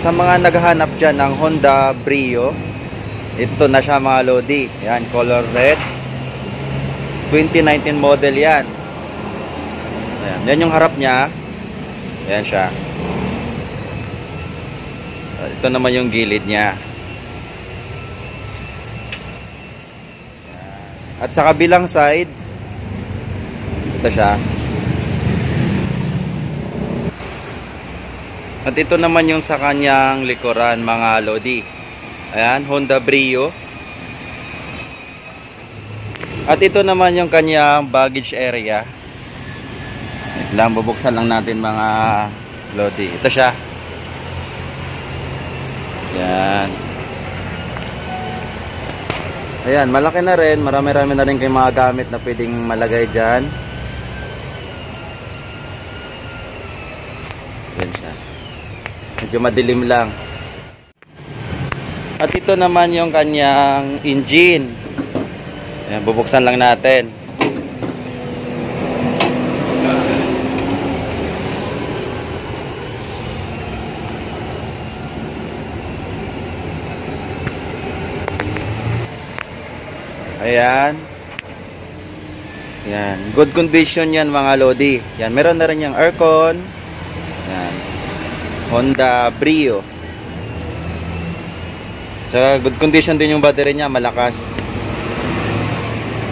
sa mga naghahanap dyan ng Honda Brio, ito na siya mga lodi. Yan, color red. 2019 model yan. Ayan, yan yung harap niya. Ayan siya. Ito naman yung gilid niya. At sa kabilang side, ito siya. At ito naman yung sa kanyang likuran mga lodi. Ayan, Honda Brio. At ito naman yung kanyang baggage area. Lang, bubuksan lang natin mga lodi. Ito siya. Ayan. Ayan, malaki na rin. Marami-rami na rin kayong mga gamit na pwedeng malagay dyan. Ayan siya. Medyo madilim lang. At ito naman yung kanyang engine. Ayan, bubuksan lang natin. Ayan. Ayan. Good condition yan mga lodi. Yan. Meron na rin yung aircon. Ayan. Honda Brio. So, good condition din yung battery niya. Malakas.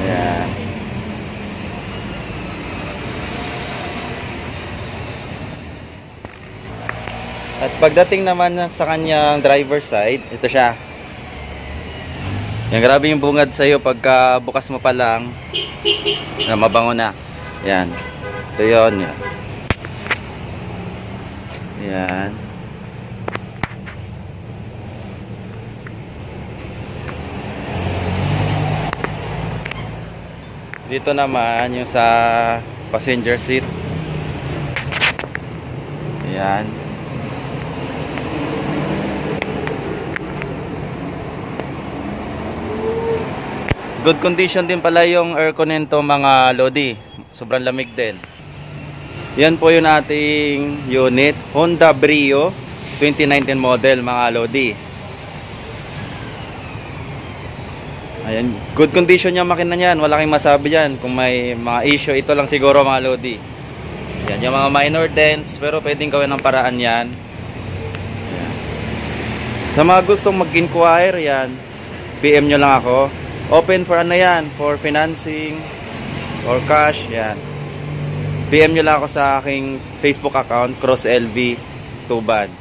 Ayan. At pagdating naman sa kanyang driver side, ito siya. Yan, grabe yung bungad sa'yo pagka bukas mo pa lang na mabango na. Yan. Ito yun. Yan. Yan. Dito naman yung sa passenger seat. Yan. Good condition din pala yung aircon nito mga lodi. Sobrang lamig din. Yan po yung ating unit. Honda Brio 2019 model mga lodi. Ayan. Good condition yung makina niyan. Wala kayong masabi dyan. Kung may mga issue, ito lang siguro mga lodi. Yan. Yung mga minor dents. Pero pwedeng gawin ng paraan yan. Ayan. Sa mga gustong mag-inquire yan, PM nyo lang ako. Open for ano yan, for financing or cash, yan. PM nyo lang ako sa aking Facebook account, CrossLV Tuban.